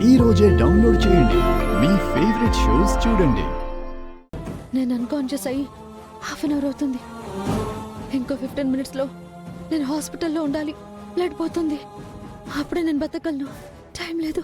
ఈ రోజే డౌన్లోడ్ చేయండి. మీ ఫేవరెట్ షోస్ చూడండి. నేను అన్కాన్షియస్ అయ్యి హాఫ్ అన్ అవర్ అవుతుంది. ఇంకో 15 minutesలో నేను హాస్పిటల్లో ఉండాలి. బ్లడ్ పోతుంది. అప్పుడే నేను బతకగలను. టైం లేదు.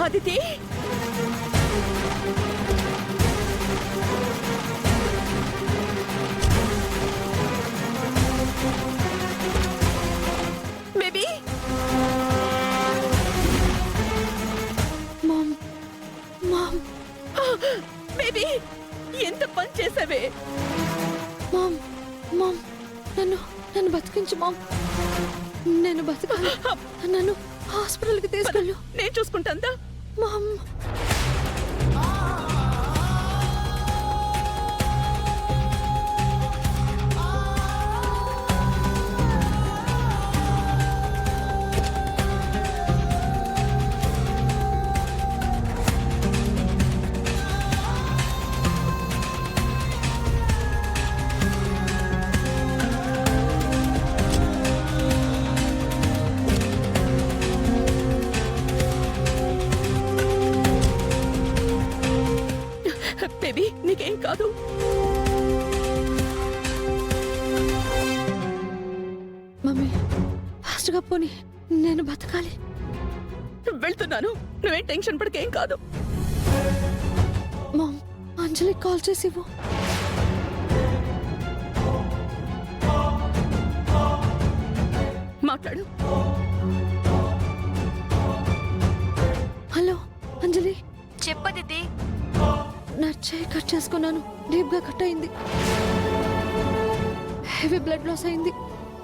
Aditi, baby, mom mom baby, ఎంత పని చేసావే? మామ్ మామ్ నన్ను నన్ను బతికించు మామ్. నేను బతకాలి. నన్ను హాస్పిటల్కి తీసుకెళ్ళు. నేను చూసుకుంటాందా? మామ్ బేబీ, నీకేం కాదు. మమ్మీ ఫాస్ట్గా పోనీ. నేను బతకాలి. వెళ్తున్నాను. నువ్వేం టెన్షన్ పడకేం కాదు. మామ్ అంజలికి కాల్ చేసి ఇవ్వు. మాట్లాడు. హలో అంజలి. చెప్పదిది. నా చేయి కట్ చేసుకున్నాను. డీప్ గా కట్ అయింది. హెవీ బ్లడ్ లాస్ అయింది.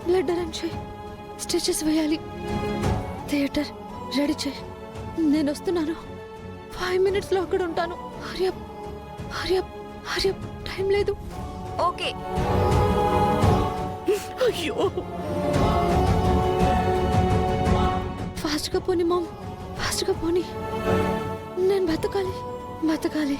బ్లడ్ అరేంజ్ చేయి. స్టిచెస్ వేయాలి. థియేటర్ రెడీ చేయి. నేను వస్తున్నాను. 5 minutesలో అక్కడ ఉంటాను. Hurry up hurry up hurry up. టైం లేదు. ఓకే. అయ్యో, ఫాస్ట్గా పోనీ మామ్. ఫాస్ట్గా పోనీ. నేను బతకాలి. బతకాలి.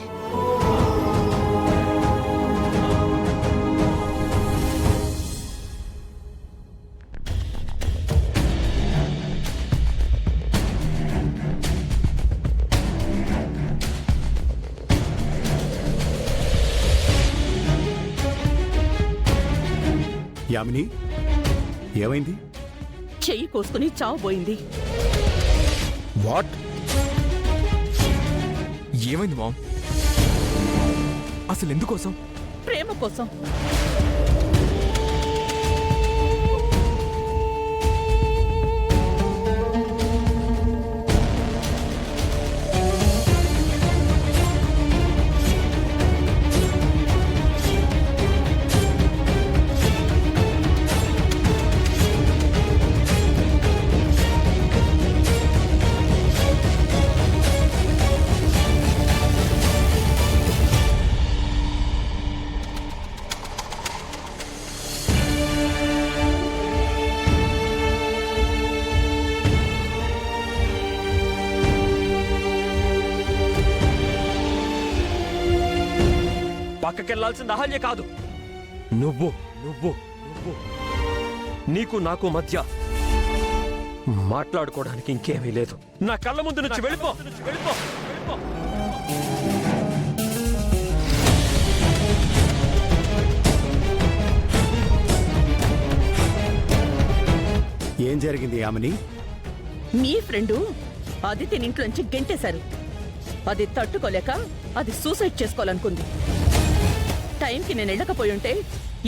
యామిని, ఏమైంది? చెయ్యి కోసుకుని చావబోయింది. వాట్? ఏమైంది మామ్? అసలు ఎందుకోసం? ప్రేమ కోసం. పక్కకెళ్లాల్సింది అహల్య కాదు, నువ్వు నువ్వు నువ్వు నీకు నాకు మధ్య మాట్లాడుకోవడానికి ఇంకేమీ లేదు. నా కళ్ళ ముందు నుంచి వెళ్ళిపో, వెళ్ళిపో, వెళ్ళిపో. ఏం జరిగింది యామిని? మీ ఫ్రెండు అదితిని ఇంట్లోంచి గెంటేశారు. అది తట్టుకోలేక అది సూసైడ్ చేసుకోవాలనుకుంది. టైంకి నేను వెళ్ళకపోయుంటే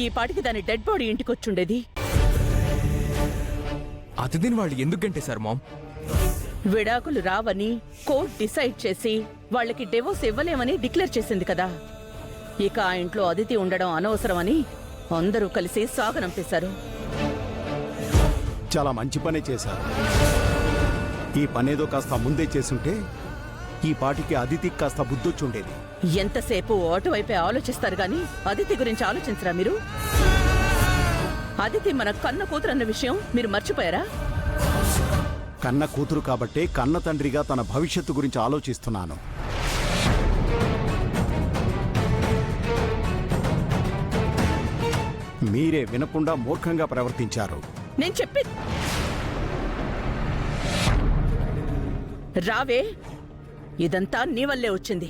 ఈ పాటికి దాని డెడ్ బాడీ ఇంటికొచ్చుండేది. అతిథిని వాళ్ళు ఎందుకు గంటేశారు మామ్? విడాకులు రావని కోర్టు డిసైడ్ చేసి వాళ్ళకి డివోర్స్ ఇవ్వలేమని డిక్లేర్ చేసింది కదా. ఇక ఆ ఇంట్లో అదితి ఉండడం అనవసరమని అందరూ కలిసి సాగనంపేశారు. చాలా మంచి పనే చేశారు. ఈ పనేదో కాస్త ముందే చేసుంటే ఈ పాటికి అదితికి కాస్త బుద్ధొచ్చుండేది. ఎంతసేపు అటువైపే ఆలోచిస్తారు గాని అదితి గురించి ఆలోచించరా మీరు? అదితి మన కన్న కూతురన్న విషయం మీరు మర్చిపోయారా? కన్న కూతురు కాబట్టే కన్న తండ్రిగా తన భవిష్యత్తు గురించి ఆలోచిస్తున్నాను. మీరే వినకుండా మూర్ఖంగా ప్రవర్తించారు. నేను చెప్పి రావే, ఇదంతా నీ వల్లే వచ్చింది.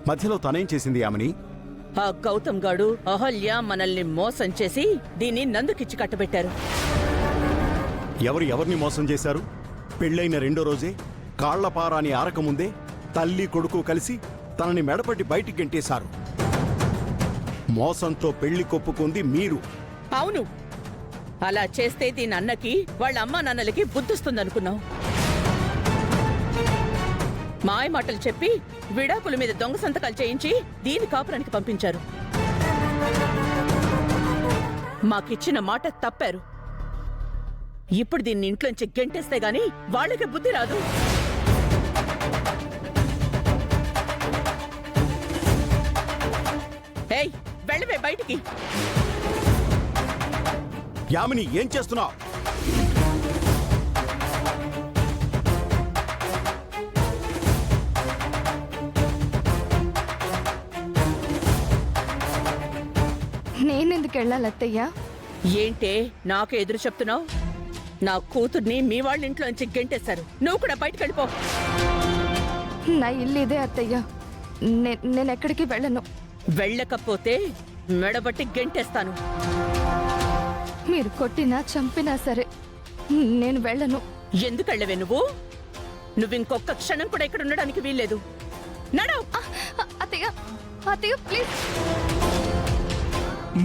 మధ్యలో తనేం చేసింది యామిని? ఆ గౌతమ్ గాడు అహల్య మనల్ని మోసం చేసి దీన్ని నందుకిచ్చి కట్టబెట్టారు. ఎవరు ఎవరిని మోసం చేశారు? పెళ్ళైన రెండో రోజే కాళ్లపారాని ఆరకముందే తల్లి కొడుకు కలిసి తనని మెడపట్టి బయటికి గెంటేశారు. మోసంతో పెళ్లి కొప్పుకుంది మీరు. అవును, అలా చేస్తే దీని అన్నకి వాళ్ళ అమ్మా నాన్నలకి బుద్ధిస్తుందనుకున్నావు. మాయ మాటలు చెప్పి విడాకుల మీద దొంగ సంతకాలు చేయించి దీని కాపురానికి పంపించారు. మాకిచ్చిన మాట తప్పారు. ఇప్పుడు దీన్ని ఇంట్లోంచి గెంటేస్తే గాని వాళ్ళకి బుద్ధి రాదు. ఏయ్, వెళ్ళవే బయటికి. యామిని ఏం చేస్తున్నావు? నేనెందుకు వెళ్ళాలి అత్తయ్య? ఏంటే నాకు ఎదురు చెప్తున్నావు? నా కూతుర్ని మీ వాళ్ళ ఇంట్లోంచి గెంటేశారు. నువ్వు కూడా బయటకు వెళ్ళిపో. నా ఇల్లు ఇదే అత్తయ్య. నేను ఎక్కడికి వెళ్ళను. వెళ్ళకపోతే మెడబట్టి గెంటేస్తాను. మీరు కొట్టినా చంపినా సరే నేను వెళ్ళను. ఎందుకు వెళ్ళవే నువ్వు? ఇంకొక క్షణం కూడా ఇక్కడ ఉండడానికి వీల్లేదు. నడవు. అత్తయ్య, అత్తయ్య ప్లీజ్.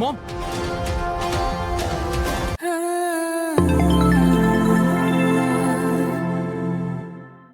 మామ్